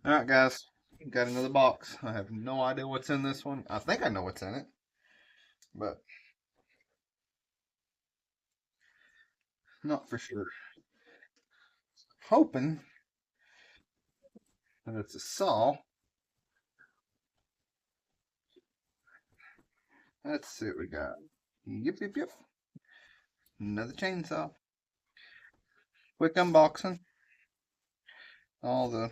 Alright, guys. Got another box. I have no idea what's in this one. I think I know what's in it, but not for sure. Hoping that it's a saw. Let's see what we got. Yep, yep, yep. Another chainsaw. Quick unboxing. All the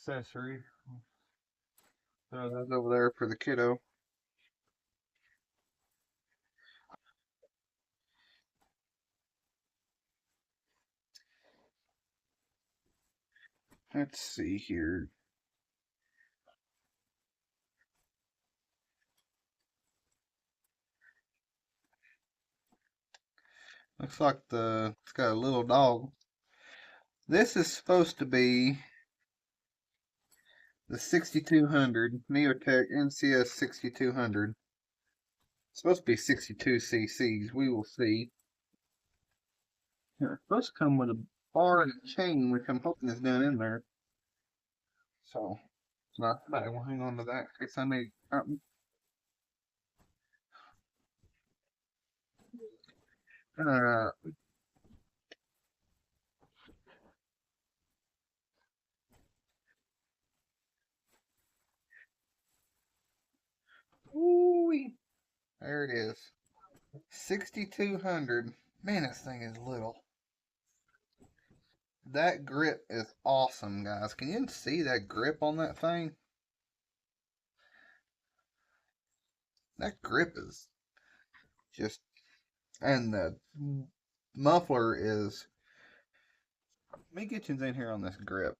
accessories. Throw those over there for the kiddo. Let's see here. Looks like it's got a little dog. This is supposed to be the 6200 Neotec NCS 6200. It's supposed to be 62 cc's. We will see. It's supposed to come with a bar and a chain, which I'm hoping is down in there. So it's not bad. We'll hang on to that in case I need something. Uh, ooh, there it is. 6200. Man, this thing is little. That grip is awesome, guys. Can you see that grip on that thing? That grip is just, and the muffler is. Let me get you in here on this grip.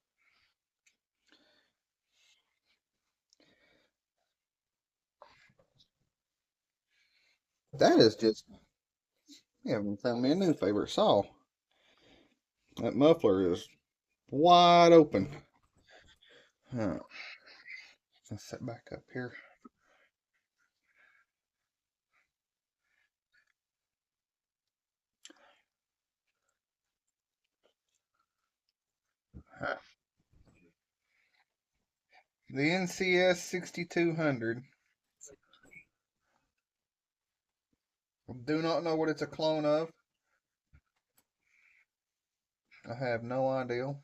That is just, you haven't found me a new favorite saw. That muffler is wide open. Let's sit back up here. The NCS 6200. Do not know what it's a clone of. I have no idea.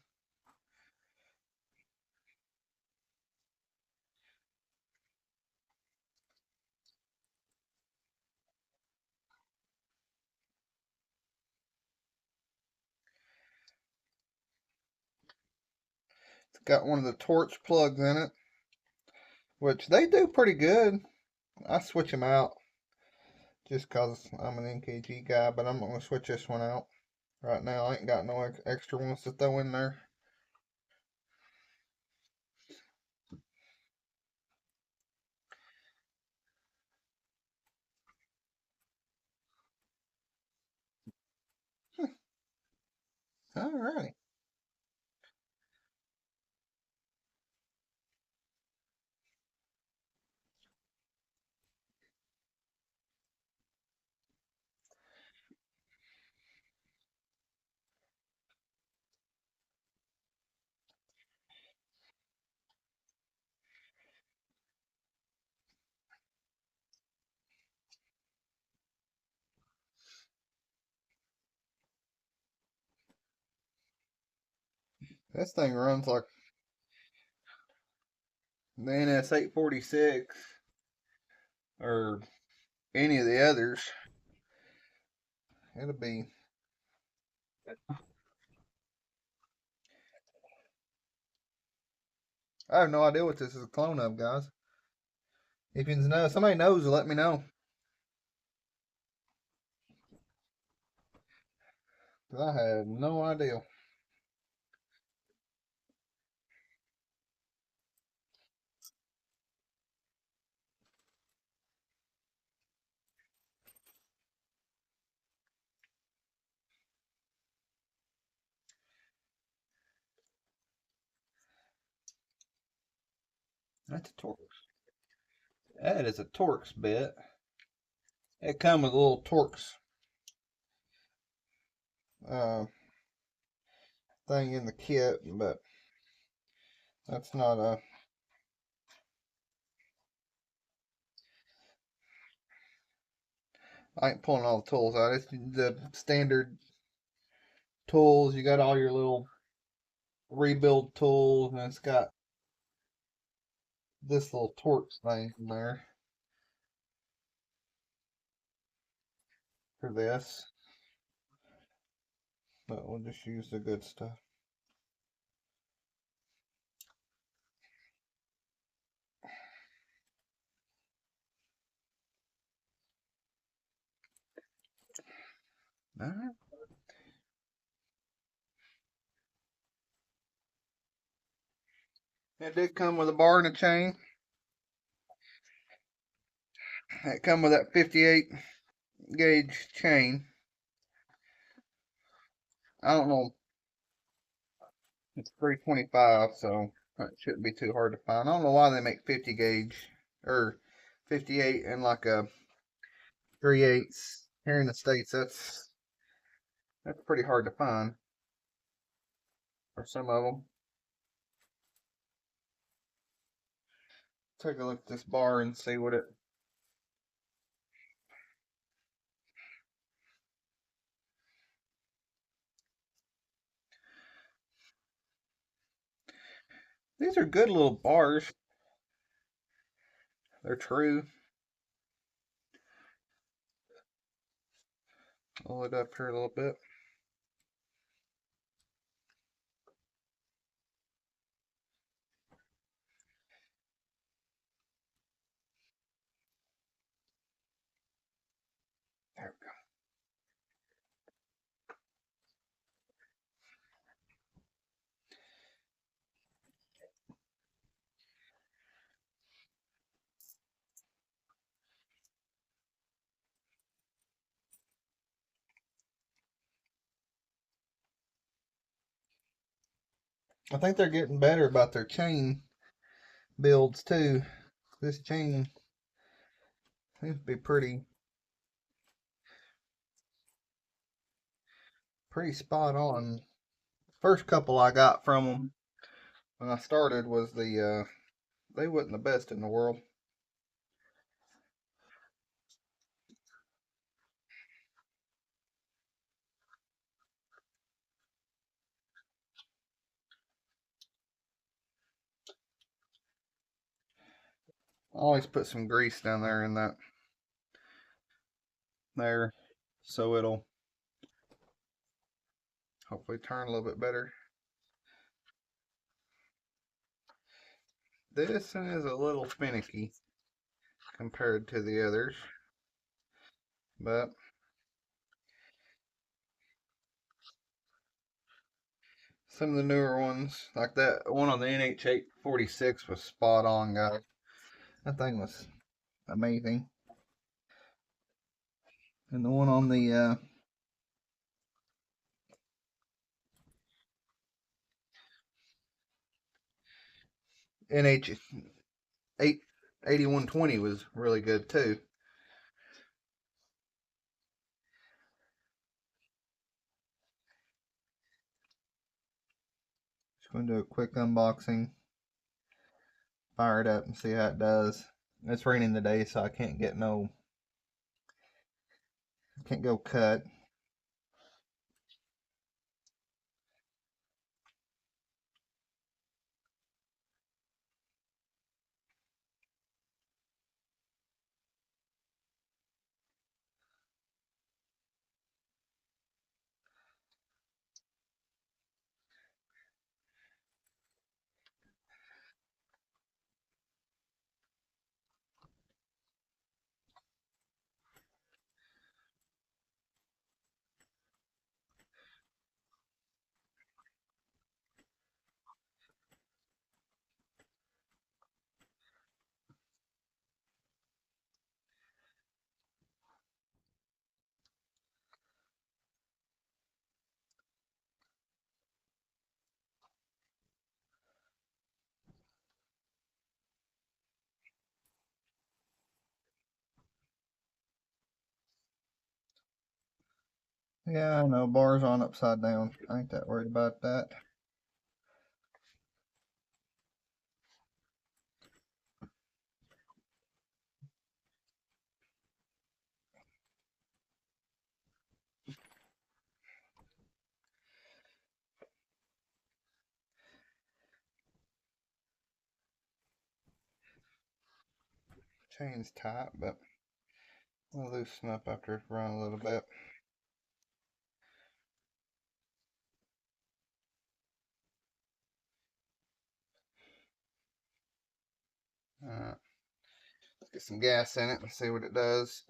It's got one of the torch plugs in it, which they do pretty good. I switch them out just because I'm an NKG guy, but I'm going to switch this one out right now. I ain't got no extra ones to throw in there. Alrighty. This thing runs like the NS 846 or any of the others. It'll be. I have no idea what this is a clone of, guys. If you know, somebody knows, let me know. I have no idea. That's a Torx. That is a Torx bit. It comes with a little Torx uh, thing in the kit, but That's not a. I ain't pulling all the tools out. It's the standard tools. You got all your little rebuild tools, and it's got this little torch thing in there for this. But we'll just use the good stuff. Alright. It did come with a bar and a chain. It come with that 58 gauge chain. I don't know. It's 325, so it shouldn't be too hard to find. I don't know why they make 50 gauge or 58 and like a 3/8 here in the States. That's pretty hard to find for some of them. Take a look at this bar and see what it. These are good little bars. They're true. Pull it up here a little bit. There we go. I think they're getting better about their chain builds too. This chain seems to be pretty spot on. First couple I got from them when I started was they wasn't the best in the world. I always put some grease down there in that there so it'll hopefully turn a little bit better. This one is a little finicky compared to the others, but some of the newer ones, like that one on the NH846 was spot on, guys. That thing was amazing. And the one on the NH8120 was really good too. Just going to do a quick unboxing, fire it up and see how it does. It's raining today, so I can't go cut. Yeah, I know, bars on upside down. I ain't that worried about that. chain's tight, but we'll loosen up after it's run a little bit. Alright, let's get some gas in it and see what it does.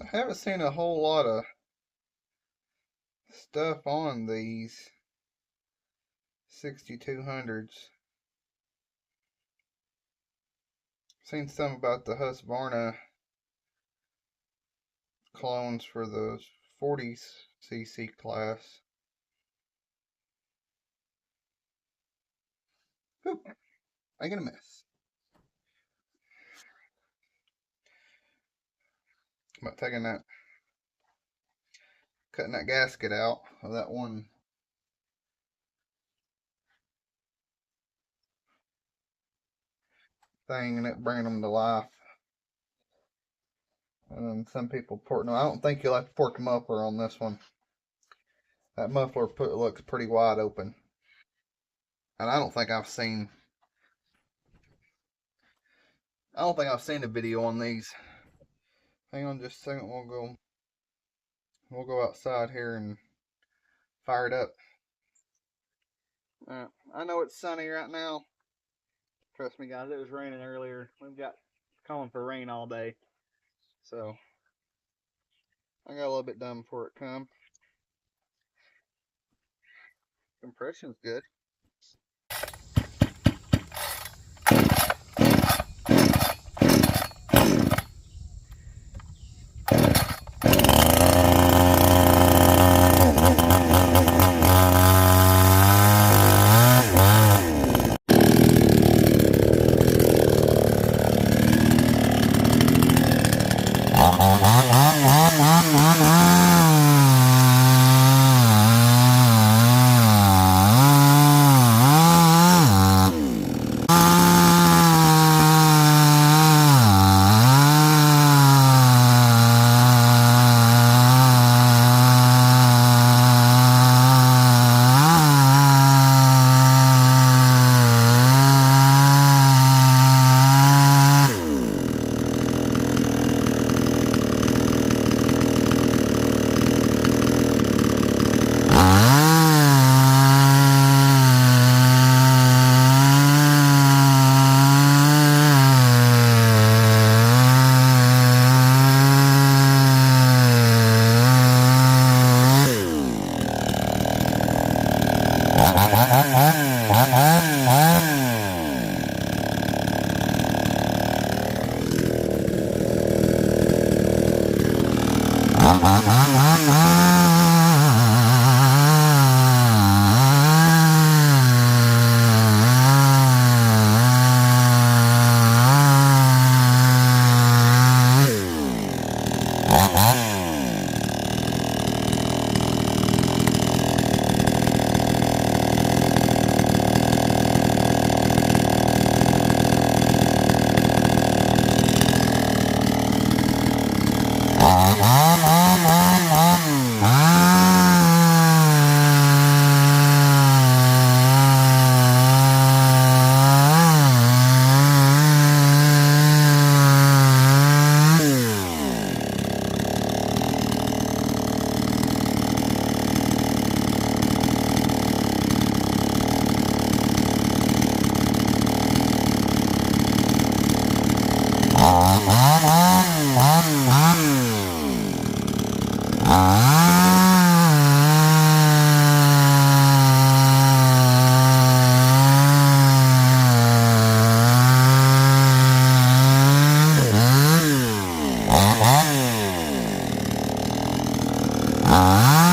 I haven't seen a whole lot of stuff on these 6200s. Seen some about the Husqvarna clones for the 40cc class. Oop, making a mess. About taking that, cutting that gasket out of that one thing and it bringing them to life. And then some people port. No, I don't think you'll have to port the muffler on this one. That muffler looks pretty wide open. And I don't think I've seen a video on these. Hang on just a second, we'll go outside here and fire it up. I know it's sunny right now. Trust me guys, it was raining earlier. We've got calling for rain all day. So I got a little bit done before it come. Compression's good. Ah.